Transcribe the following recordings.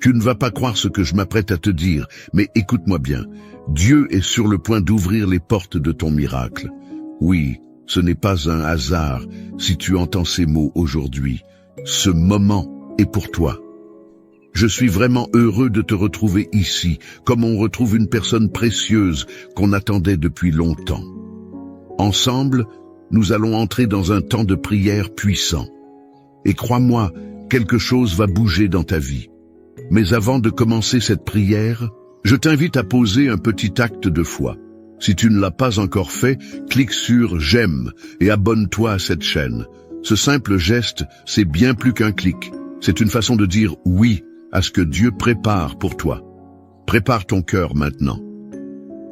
Tu ne vas pas croire ce que je m'apprête à te dire, mais écoute-moi bien. Dieu est sur le point d'ouvrir les portes de ton miracle. Oui, ce n'est pas un hasard si tu entends ces mots aujourd'hui. Ce moment est pour toi. Je suis vraiment heureux de te retrouver ici, comme on retrouve une personne précieuse qu'on attendait depuis longtemps. Ensemble, nous allons entrer dans un temps de prière puissant. Et crois-moi, quelque chose va bouger dans ta vie. Mais avant de commencer cette prière, je t'invite à poser un petit acte de foi. Si tu ne l'as pas encore fait, clique sur « J'aime » et abonne-toi à cette chaîne. Ce simple geste, c'est bien plus qu'un clic. C'est une façon de dire « oui » à ce que Dieu prépare pour toi. Prépare ton cœur maintenant.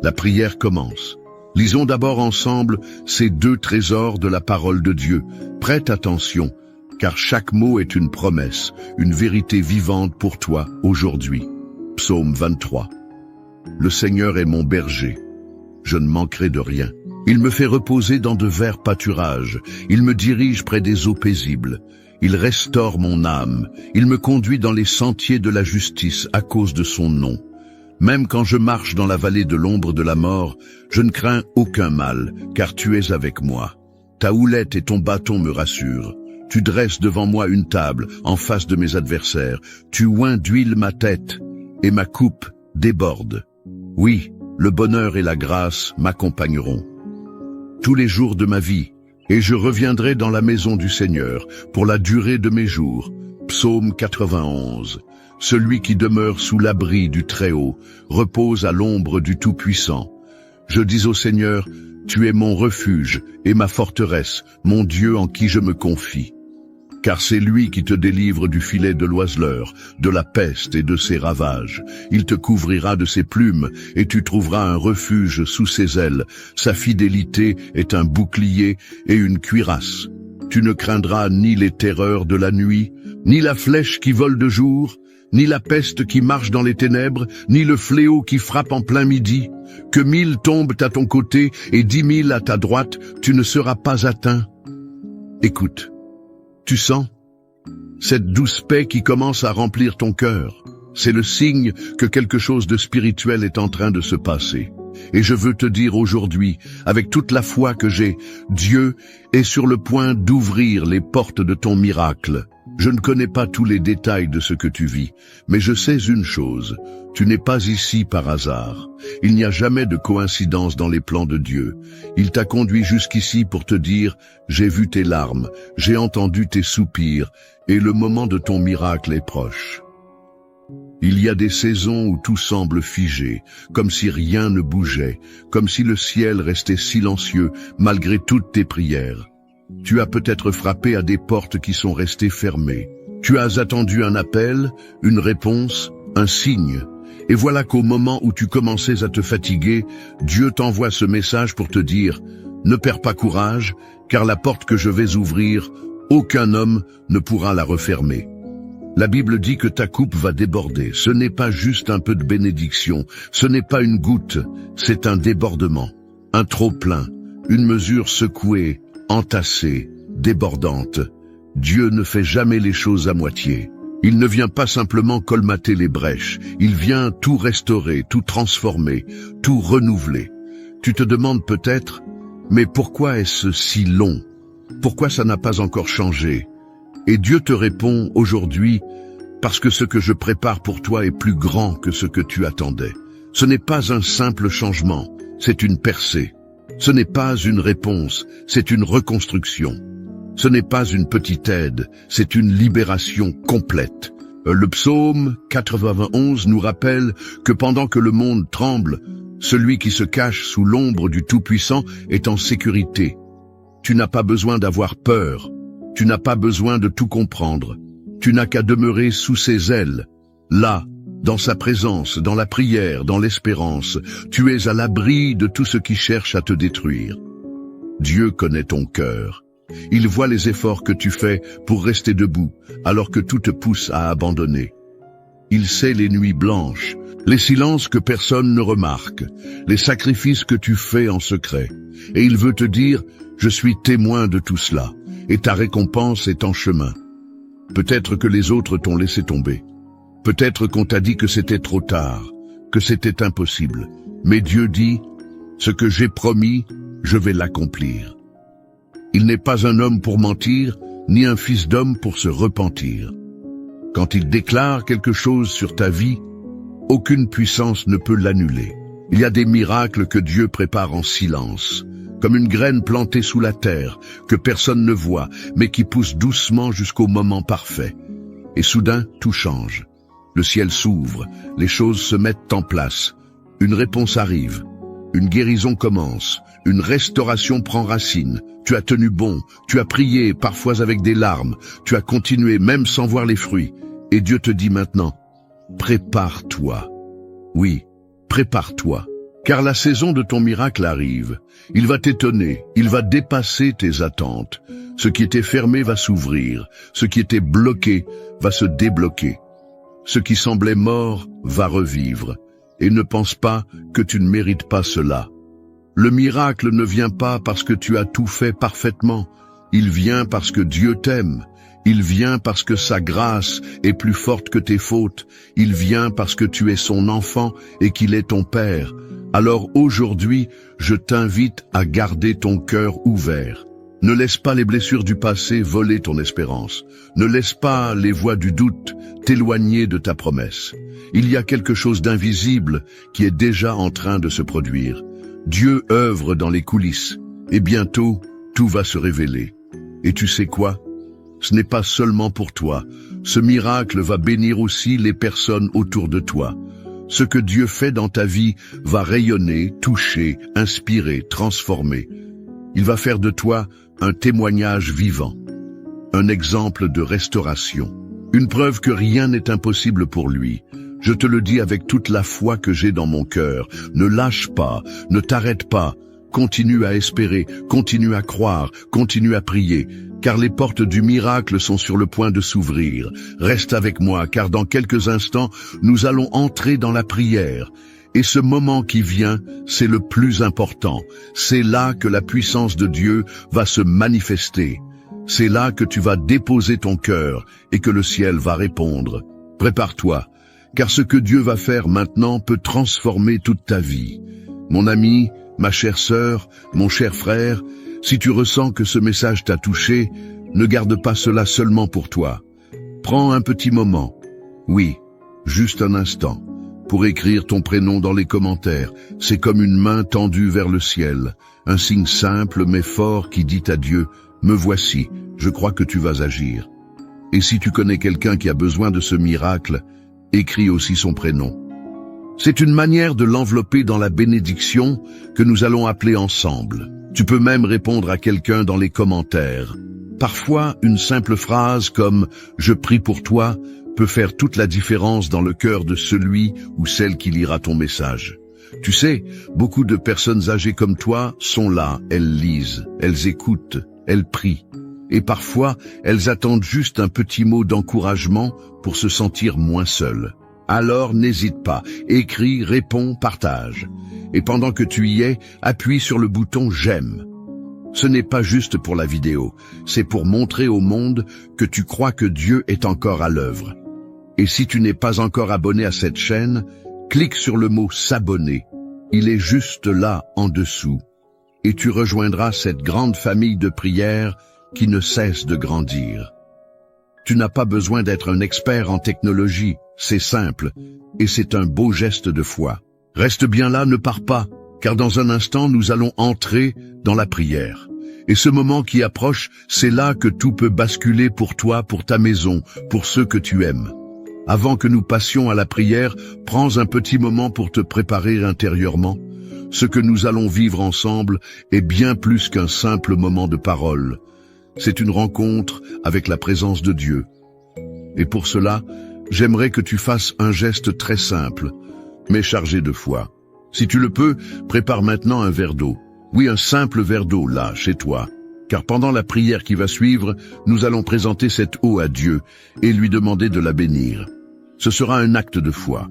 La prière commence. Lisons d'abord ensemble ces 2 trésors de la parole de Dieu. Prête attention, car chaque mot est une promesse, une vérité vivante pour toi aujourd'hui. Psaume 23. Le Seigneur est mon berger. Je ne manquerai de rien. Il me fait reposer dans de verts pâturages. Il me dirige près des eaux paisibles. Il restaure mon âme. Il me conduit dans les sentiers de la justice à cause de son nom. Même quand je marche dans la vallée de l'ombre de la mort, je ne crains aucun mal, car tu es avec moi. Ta houlette et ton bâton me rassurent. Tu dresses devant moi une table en face de mes adversaires. Tu oins d'huile ma tête et ma coupe déborde. Oui, le bonheur et la grâce m'accompagneront tous les jours de ma vie, et je reviendrai dans la maison du Seigneur pour la durée de mes jours. Psaume 91. Celui qui demeure sous l'abri du Très-Haut repose à l'ombre du Tout-Puissant. Je dis au Seigneur, tu es mon refuge et ma forteresse, mon Dieu en qui je me confie. Car c'est lui qui te délivre du filet de l'oiseleur, de la peste et de ses ravages. Il te couvrira de ses plumes, et tu trouveras un refuge sous ses ailes. Sa fidélité est un bouclier et une cuirasse. Tu ne craindras ni les terreurs de la nuit, ni la flèche qui vole de jour, ni la peste qui marche dans les ténèbres, ni le fléau qui frappe en plein midi. Que 1000 tombent à ton côté et 10 000 à ta droite, tu ne seras pas atteint. Écoute. Tu sens cette douce paix qui commence à remplir ton cœur. C'est le signe que quelque chose de spirituel est en train de se passer. Et je veux te dire aujourd'hui, avec toute la foi que j'ai, Dieu est sur le point d'ouvrir les portes de ton miracle. Je ne connais pas tous les détails de ce que tu vis, mais je sais une chose, tu n'es pas ici par hasard. Il n'y a jamais de coïncidence dans les plans de Dieu. Il t'a conduit jusqu'ici pour te dire, j'ai vu tes larmes, j'ai entendu tes soupirs, et le moment de ton miracle est proche. Il y a des saisons où tout semble figé, comme si rien ne bougeait, comme si le ciel restait silencieux malgré toutes tes prières. Tu as peut-être frappé à des portes qui sont restées fermées. Tu as attendu un appel, une réponse, un signe. Et voilà qu'au moment où tu commençais à te fatiguer, Dieu t'envoie ce message pour te dire « Ne perds pas courage, car la porte que je vais ouvrir, aucun homme ne pourra la refermer. » La Bible dit que ta coupe va déborder. Ce n'est pas juste un peu de bénédiction, ce n'est pas une goutte, c'est un débordement, un trop-plein, une mesure secouée, entassée, débordante. Dieu ne fait jamais les choses à moitié. Il ne vient pas simplement colmater les brèches, il vient tout restaurer, tout transformer, tout renouveler. Tu te demandes peut-être, mais pourquoi est-ce si long? Pourquoi ça n'a pas encore changé? Et Dieu te répond aujourd'hui, parce que ce que je prépare pour toi est plus grand que ce que tu attendais. Ce n'est pas un simple changement, c'est une percée. Ce n'est pas une réponse, c'est une reconstruction. Ce n'est pas une petite aide, c'est une libération complète. Le psaume 91 nous rappelle que pendant que le monde tremble, celui qui se cache sous l'ombre du Tout-Puissant est en sécurité. Tu n'as pas besoin d'avoir peur, tu n'as pas besoin de tout comprendre. Tu n'as qu'à demeurer sous ses ailes, là, dans sa présence, dans la prière, dans l'espérance. Tu es à l'abri de tout ce qui cherche à te détruire. Dieu connaît ton cœur. Il voit les efforts que tu fais pour rester debout, alors que tout te pousse à abandonner. Il sait les nuits blanches, les silences que personne ne remarque, les sacrifices que tu fais en secret. Et il veut te dire, je suis témoin de tout cela, et ta récompense est en chemin. Peut-être que les autres t'ont laissé tomber. Peut-être qu'on t'a dit que c'était trop tard, que c'était impossible. Mais Dieu dit, ce que j'ai promis, je vais l'accomplir. Il n'est pas un homme pour mentir, ni un fils d'homme pour se repentir. Quand il déclare quelque chose sur ta vie, aucune puissance ne peut l'annuler. Il y a des miracles que Dieu prépare en silence, comme une graine plantée sous la terre, que personne ne voit, mais qui pousse doucement jusqu'au moment parfait. Et soudain, tout change. Le ciel s'ouvre, les choses se mettent en place. Une réponse arrive, une guérison commence, une restauration prend racine. Tu as tenu bon, tu as prié, parfois avec des larmes, tu as continué même sans voir les fruits. Et Dieu te dit maintenant, prépare-toi. Oui, prépare-toi, car la saison de ton miracle arrive. Il va t'étonner, il va dépasser tes attentes. Ce qui était fermé va s'ouvrir, ce qui était bloqué va se débloquer. Ce qui semblait mort va revivre. Et ne pense pas que tu ne mérites pas cela. Le miracle ne vient pas parce que tu as tout fait parfaitement. Il vient parce que Dieu t'aime. Il vient parce que sa grâce est plus forte que tes fautes. Il vient parce que tu es son enfant et qu'il est ton Père. Alors aujourd'hui, je t'invite à garder ton cœur ouvert. Ne laisse pas les blessures du passé voler ton espérance. Ne laisse pas les voix du doute t'éloigner de ta promesse. Il y a quelque chose d'invisible qui est déjà en train de se produire. Dieu œuvre dans les coulisses, et bientôt, tout va se révéler. Et tu sais quoi? Ce n'est pas seulement pour toi. Ce miracle va bénir aussi les personnes autour de toi. Ce que Dieu fait dans ta vie va rayonner, toucher, inspirer, transformer. Il va faire de toi un témoignage vivant, un exemple de restauration, une preuve que rien n'est impossible pour lui. Je te le dis avec toute la foi que j'ai dans mon cœur. Ne lâche pas, ne t'arrête pas. Continue à espérer, continue à croire, continue à prier, car les portes du miracle sont sur le point de s'ouvrir. Reste avec moi, car dans quelques instants, nous allons entrer dans la prière. Et ce moment qui vient, c'est le plus important. C'est là que la puissance de Dieu va se manifester. C'est là que tu vas déposer ton cœur et que le ciel va répondre. Prépare-toi, car ce que Dieu va faire maintenant peut transformer toute ta vie. Mon ami, ma chère sœur, mon cher frère, si tu ressens que ce message t'a touché, ne garde pas cela seulement pour toi. Prends un petit moment, oui, juste un instant, pour écrire ton prénom dans les commentaires. C'est comme une main tendue vers le ciel, un signe simple mais fort qui dit à Dieu, « Me voici, je crois que tu vas agir ». Et si tu connais quelqu'un qui a besoin de ce miracle, écris aussi son prénom. C'est une manière de l'envelopper dans la bénédiction que nous allons appeler ensemble. Tu peux même répondre à quelqu'un dans les commentaires. Parfois, une simple phrase comme « Je prie pour toi » peut faire toute la différence dans le cœur de celui ou celle qui lira ton message. Tu sais, beaucoup de personnes âgées comme toi sont là, elles lisent, elles écoutent, elles prient. Et parfois, elles attendent juste un petit mot d'encouragement pour se sentir moins seules. Alors n'hésite pas, écris, réponds, partage. Et pendant que tu y es, appuie sur le bouton « J'aime ». Ce n'est pas juste pour la vidéo, c'est pour montrer au monde que tu crois que Dieu est encore à l'œuvre. Et si tu n'es pas encore abonné à cette chaîne, clique sur le mot « S'abonner ». Il est juste là, en dessous. Et tu rejoindras cette grande famille de prières qui ne cesse de grandir. Tu n'as pas besoin d'être un expert en technologie, c'est simple, et c'est un beau geste de foi. Reste bien là, ne pars pas, car dans un instant nous allons entrer dans la prière. Et ce moment qui approche, c'est là que tout peut basculer pour toi, pour ta maison, pour ceux que tu aimes. Avant que nous passions à la prière, prends un petit moment pour te préparer intérieurement. Ce que nous allons vivre ensemble est bien plus qu'un simple moment de parole. C'est une rencontre avec la présence de Dieu. Et pour cela, j'aimerais que tu fasses un geste très simple, mais chargé de foi. Si tu le peux, prépare maintenant un verre d'eau. Oui, un simple verre d'eau, là, chez toi. Car pendant la prière qui va suivre, nous allons présenter cette eau à Dieu et lui demander de la bénir. Ce sera un acte de foi.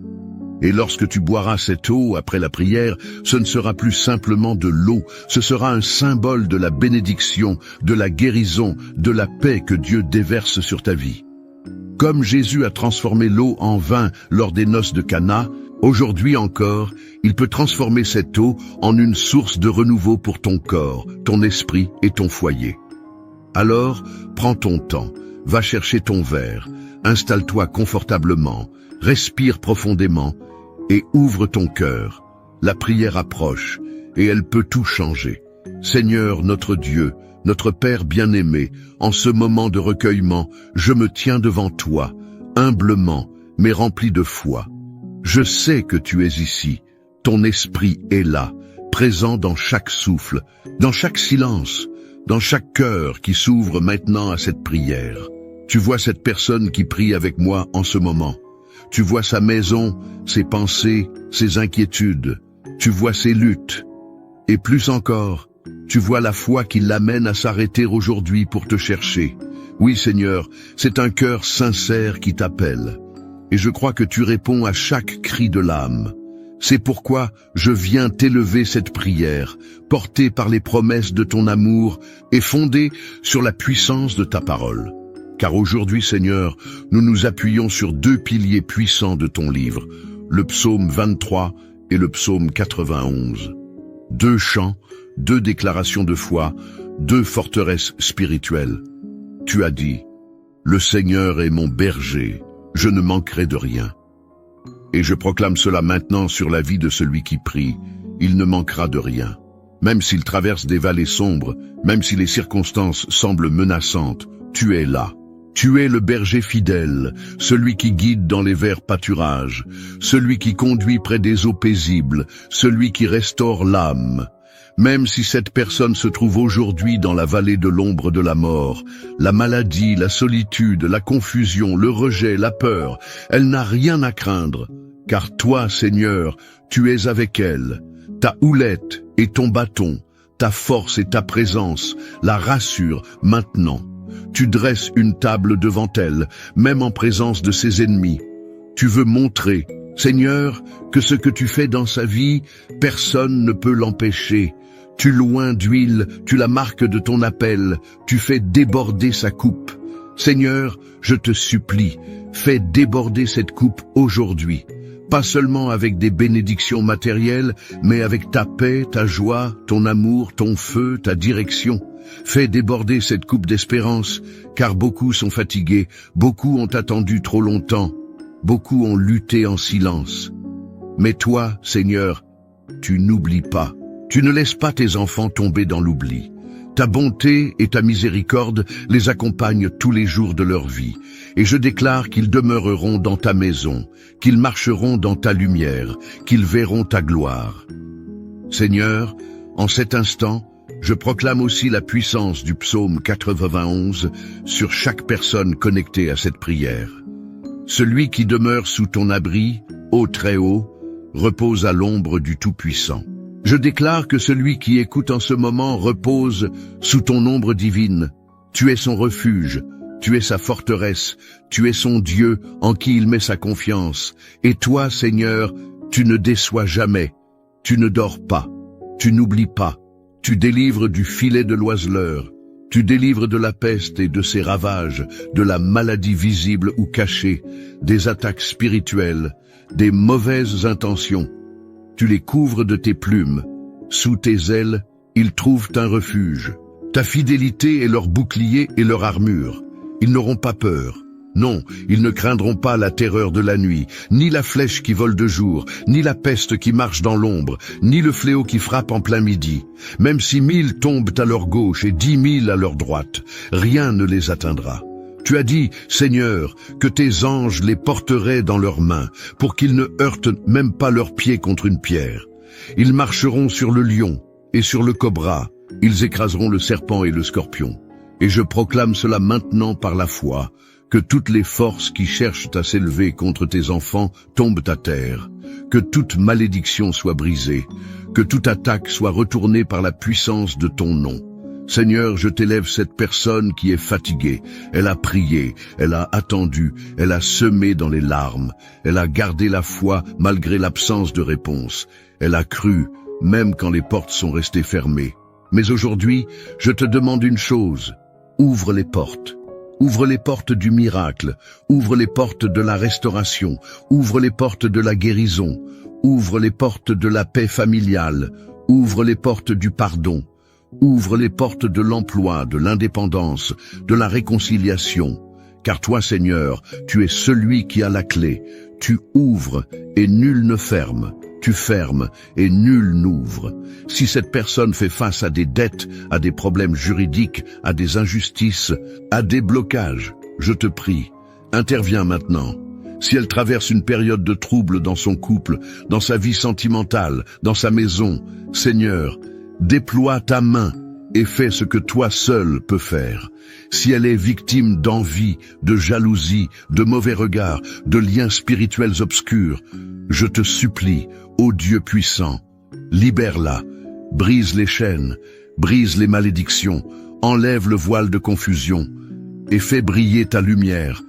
Et lorsque tu boiras cette eau après la prière, ce ne sera plus simplement de l'eau, ce sera un symbole de la bénédiction, de la guérison, de la paix que Dieu déverse sur ta vie. Comme Jésus a transformé l'eau en vin lors des noces de Cana, aujourd'hui encore, il peut transformer cette eau en une source de renouveau pour ton corps, ton esprit et ton foyer. Alors, prends ton temps, va chercher ton verre, installe-toi confortablement, respire profondément et ouvre ton cœur. La prière approche et elle peut tout changer. Seigneur notre Dieu, notre Père bien-aimé, en ce moment de recueillement, je me tiens devant toi, humblement, mais rempli de foi. Je sais que tu es ici, ton esprit est là, présent dans chaque souffle, dans chaque silence, dans chaque cœur qui s'ouvre maintenant à cette prière. Tu vois cette personne qui prie avec moi en ce moment. Tu vois sa maison, ses pensées, ses inquiétudes. Tu vois ses luttes. Et plus encore, tu vois la foi qui l'amène à s'arrêter aujourd'hui pour te chercher. Oui, Seigneur, c'est un cœur sincère qui t'appelle. Et je crois que tu réponds à chaque cri de l'âme. C'est pourquoi je viens t'élever cette prière, portée par les promesses de ton amour et fondée sur la puissance de ta parole. Car aujourd'hui, Seigneur, nous nous appuyons sur deux piliers puissants de ton livre, le psaume 23 et le psaume 91. Deux chants, deux déclarations de foi, deux forteresses spirituelles. Tu as dit, « Le Seigneur est mon berger, je ne manquerai de rien. » Et je proclame cela maintenant sur la vie de celui qui prie, il ne manquera de rien. Même s'il traverse des vallées sombres, même si les circonstances semblent menaçantes, tu es là. Tu es le berger fidèle, celui qui guide dans les verts pâturages, celui qui conduit près des eaux paisibles, celui qui restaure l'âme. Même si cette personne se trouve aujourd'hui dans la vallée de l'ombre de la mort, la maladie, la solitude, la confusion, le rejet, la peur, elle n'a rien à craindre, car toi, Seigneur, tu es avec elle. Ta houlette et ton bâton, ta force et ta présence la rassurent maintenant. Tu dresses une table devant elle, même en présence de ses ennemis. Tu veux montrer, Seigneur, que ce que tu fais dans sa vie, personne ne peut l'empêcher. Tu loins d'huile, tu la marques de ton appel, tu fais déborder sa coupe. Seigneur, je te supplie, fais déborder cette coupe aujourd'hui. Pas seulement avec des bénédictions matérielles, mais avec ta paix, ta joie, ton amour, ton feu, ta direction. Fais déborder cette coupe d'espérance, car beaucoup sont fatigués, beaucoup ont attendu trop longtemps, beaucoup ont lutté en silence. Mais toi, Seigneur, tu n'oublies pas. Tu ne laisses pas tes enfants tomber dans l'oubli. Ta bonté et ta miséricorde les accompagnent tous les jours de leur vie. Et je déclare qu'ils demeureront dans ta maison, qu'ils marcheront dans ta lumière, qu'ils verront ta gloire. Seigneur, en cet instant, je proclame aussi la puissance du psaume 91 sur chaque personne connectée à cette prière. Celui qui demeure sous ton abri, ô Très-Haut, repose à l'ombre du Tout-Puissant. Je déclare que celui qui écoute en ce moment repose sous ton ombre divine. Tu es son refuge, tu es sa forteresse, tu es son Dieu en qui il met sa confiance. Et toi, Seigneur, tu ne déçois jamais, tu ne dors pas, tu n'oublies pas, tu délivres du filet de l'oiseleur, tu délivres de la peste et de ses ravages, de la maladie visible ou cachée, des attaques spirituelles, des mauvaises intentions. Tu les couvres de tes plumes. Sous tes ailes, ils trouvent un refuge. Ta fidélité est leur bouclier et leur armure. Ils n'auront pas peur. Non, ils ne craindront pas la terreur de la nuit, ni la flèche qui vole de jour, ni la peste qui marche dans l'ombre, ni le fléau qui frappe en plein midi. Même si 1000 tombent à leur gauche et 10 000 à leur droite, rien ne les atteindra. Tu as dit, Seigneur, que tes anges les porteraient dans leurs mains, pour qu'ils ne heurtent même pas leurs pieds contre une pierre. Ils marcheront sur le lion et sur le cobra, ils écraseront le serpent et le scorpion. Et je proclame cela maintenant par la foi, que toutes les forces qui cherchent à s'élever contre tes enfants tombent à terre, que toute malédiction soit brisée, que toute attaque soit retournée par la puissance de ton nom. Seigneur, je t'élève cette personne qui est fatiguée. Elle a prié, elle a attendu, elle a semé dans les larmes. Elle a gardé la foi malgré l'absence de réponse. Elle a cru, même quand les portes sont restées fermées. Mais aujourd'hui, je te demande une chose. Ouvre les portes. Ouvre les portes du miracle, ouvre les portes de la restauration, ouvre les portes de la guérison, ouvre les portes de la paix familiale, ouvre les portes du pardon, ouvre les portes de l'emploi, de l'indépendance, de la réconciliation. Car toi, Seigneur, tu es celui qui a la clé. Tu ouvres et nul ne ferme. Tu fermes et nul n'ouvre. Si cette personne fait face à des dettes, à des problèmes juridiques, à des injustices, à des blocages, je te prie, interviens maintenant. Si elle traverse une période de trouble dans son couple, dans sa vie sentimentale, dans sa maison, Seigneur, déploie ta main et fais ce que toi seul peux faire. Si elle est victime d'envie, de jalousie, de mauvais regards, de liens spirituels obscurs, je te supplie, ô Dieu puissant, libère-la, brise les chaînes, brise les malédictions, enlève le voile de confusion et fais briller ta lumière.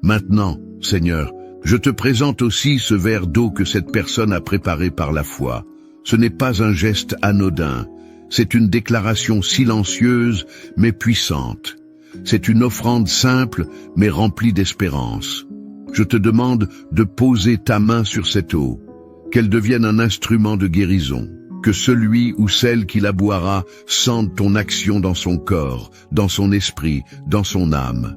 Maintenant, Seigneur, je te présente aussi ce verre d'eau que cette personne a préparé par la foi. Ce n'est pas un geste anodin, c'est une déclaration silencieuse mais puissante. C'est une offrande simple mais remplie d'espérance. Je te demande de poser ta main sur cette eau, qu'elle devienne un instrument de guérison, que celui ou celle qui la boira sente ton action dans son corps, dans son esprit, dans son âme.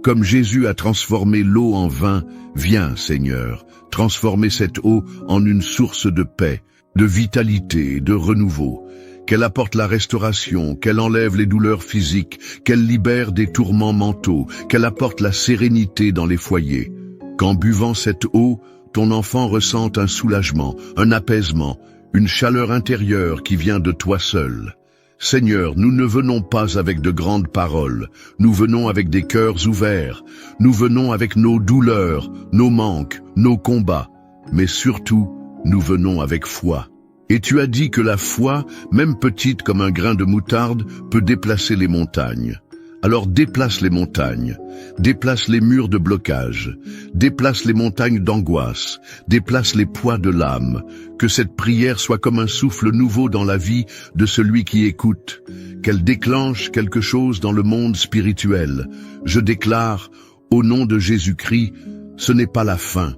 Comme Jésus a transformé l'eau en vin, viens, Seigneur, transformer cette eau en une source de paix, de vitalité, de renouveau. Qu'elle apporte la restauration, qu'elle enlève les douleurs physiques, qu'elle libère des tourments mentaux, qu'elle apporte la sérénité dans les foyers. Qu'en buvant cette eau, ton enfant ressente un soulagement, un apaisement, une chaleur intérieure qui vient de toi seul. Seigneur, nous ne venons pas avec de grandes paroles, nous venons avec des cœurs ouverts, nous venons avec nos douleurs, nos manques, nos combats, mais surtout, nous venons avec foi. Et tu as dit que la foi, même petite comme un grain de moutarde, peut déplacer les montagnes. Alors déplace les montagnes, déplace les murs de blocage, déplace les montagnes d'angoisse, déplace les poids de l'âme, que cette prière soit comme un souffle nouveau dans la vie de celui qui écoute, qu'elle déclenche quelque chose dans le monde spirituel. Je déclare, au nom de Jésus-Christ, ce n'est pas la fin,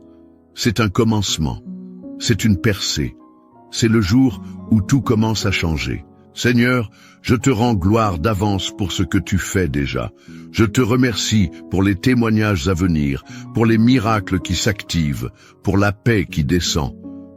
c'est un commencement, c'est une percée, c'est le jour où tout commence à changer. Seigneur, je te rends gloire d'avance pour ce que tu fais déjà. Je te remercie pour les témoignages à venir, pour les miracles qui s'activent, pour la paix qui descend.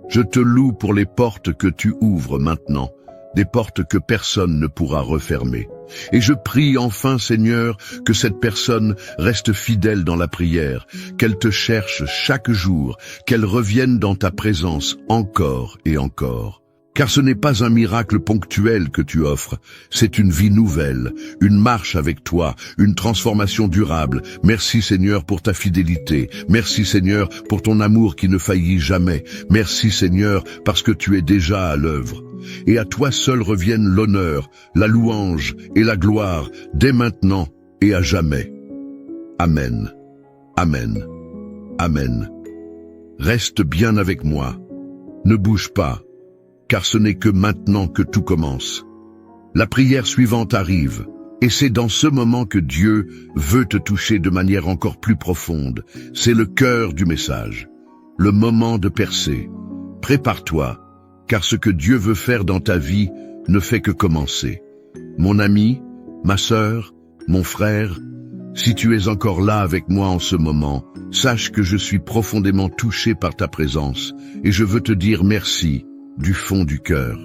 Je te loue pour les portes que tu ouvres maintenant, des portes que personne ne pourra refermer. Et je prie enfin, Seigneur, que cette personne reste fidèle dans la prière, qu'elle te cherche chaque jour, qu'elle revienne dans ta présence encore et encore. Car ce n'est pas un miracle ponctuel que tu offres, c'est une vie nouvelle, une marche avec toi, une transformation durable. Merci Seigneur pour ta fidélité, merci Seigneur pour ton amour qui ne faillit jamais, merci Seigneur parce que tu es déjà à l'œuvre. Et à toi seul reviennent l'honneur, la louange et la gloire, dès maintenant et à jamais. Amen. Amen. Amen. Reste bien avec moi, ne bouge pas. Car ce n'est que maintenant que tout commence. La prière suivante arrive, et c'est dans ce moment que Dieu veut te toucher de manière encore plus profonde. C'est le cœur du message, le moment de percer. Prépare-toi, car ce que Dieu veut faire dans ta vie ne fait que commencer. Mon ami, ma sœur, mon frère, si tu es encore là avec moi en ce moment, sache que je suis profondément touché par ta présence, et je veux te dire merci. Du fond du cœur.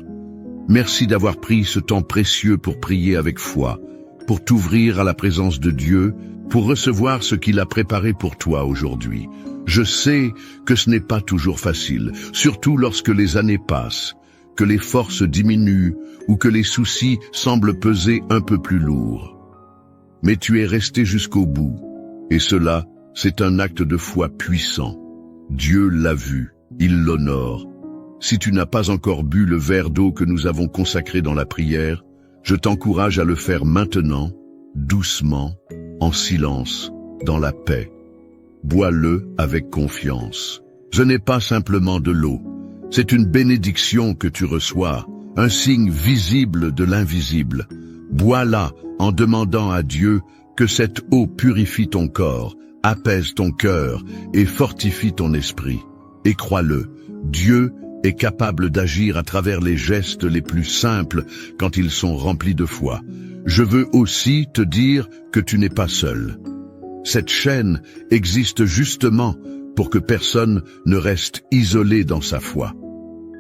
Merci d'avoir pris ce temps précieux pour prier avec foi, pour t'ouvrir à la présence de Dieu, pour recevoir ce qu'il a préparé pour toi aujourd'hui. Je sais que ce n'est pas toujours facile, surtout lorsque les années passent, que les forces diminuent ou que les soucis semblent peser un peu plus lourd. Mais tu es resté jusqu'au bout, et cela, c'est un acte de foi puissant. Dieu l'a vu, il l'honore. Si tu n'as pas encore bu le verre d'eau que nous avons consacré dans la prière, je t'encourage à le faire maintenant, doucement, en silence, dans la paix. Bois-le avec confiance. Ce n'est pas simplement de l'eau, c'est une bénédiction que tu reçois, un signe visible de l'invisible. Bois-la en demandant à Dieu Que cette eau purifie ton corps, apaise ton cœur et fortifie ton esprit. Et crois-le, Dieu est capable d'agir à travers les gestes les plus simples quand ils sont remplis de foi. Je veux aussi te dire que tu n'es pas seul. Cette chaîne existe justement pour que personne ne reste isolé dans sa foi.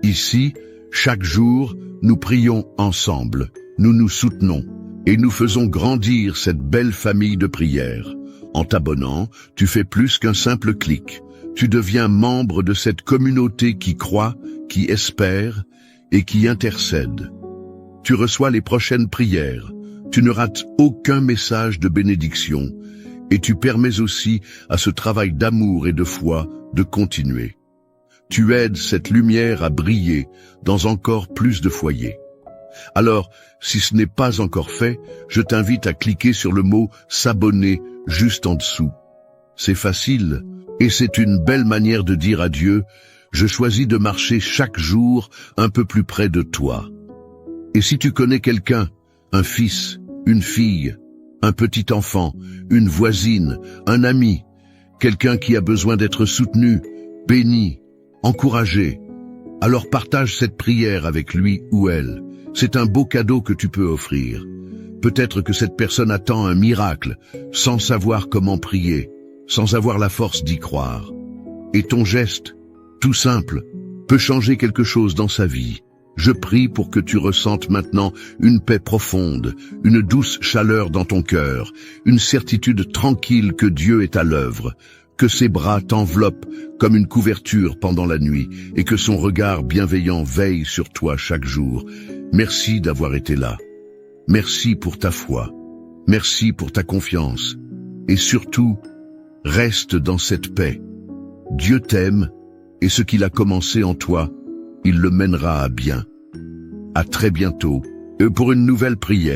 Ici, chaque jour, nous prions ensemble, nous nous soutenons et nous faisons grandir cette belle famille de prières. En t'abonnant, tu fais plus qu'un simple clic. Tu deviens membre de cette communauté qui croit, qui espère et qui intercède. Tu reçois les prochaines prières. Tu ne rates aucun message de bénédiction et tu permets aussi à ce travail d'amour et de foi de continuer. Tu aides cette lumière à briller dans encore plus de foyers. Alors, si ce n'est pas encore fait, je t'invite à cliquer sur le mot « s'abonner » juste en dessous. C'est facile et c'est une belle manière de dire à Dieu « Je choisis de marcher chaque jour un peu plus près de toi ». Et si tu connais quelqu'un, un fils, une fille, un petit enfant, une voisine, un ami, quelqu'un qui a besoin d'être soutenu, béni, encouragé, alors partage cette prière avec lui ou elle. C'est un beau cadeau que tu peux offrir. Peut-être que cette personne attend un miracle, sans savoir comment prier, sans avoir la force d'y croire. Et ton geste, tout simple, peut changer quelque chose dans sa vie. Je prie pour que tu ressentes maintenant une paix profonde, une douce chaleur dans ton cœur, une certitude tranquille que Dieu est à l'œuvre, que ses bras t'enveloppent comme une couverture pendant la nuit et que son regard bienveillant veille sur toi chaque jour. Merci d'avoir été là. Merci pour ta foi. Merci pour ta confiance. Et surtout, reste dans cette paix. Dieu t'aime et ce qu'il a commencé en toi, il le mènera à bien. À très bientôt pour une nouvelle prière.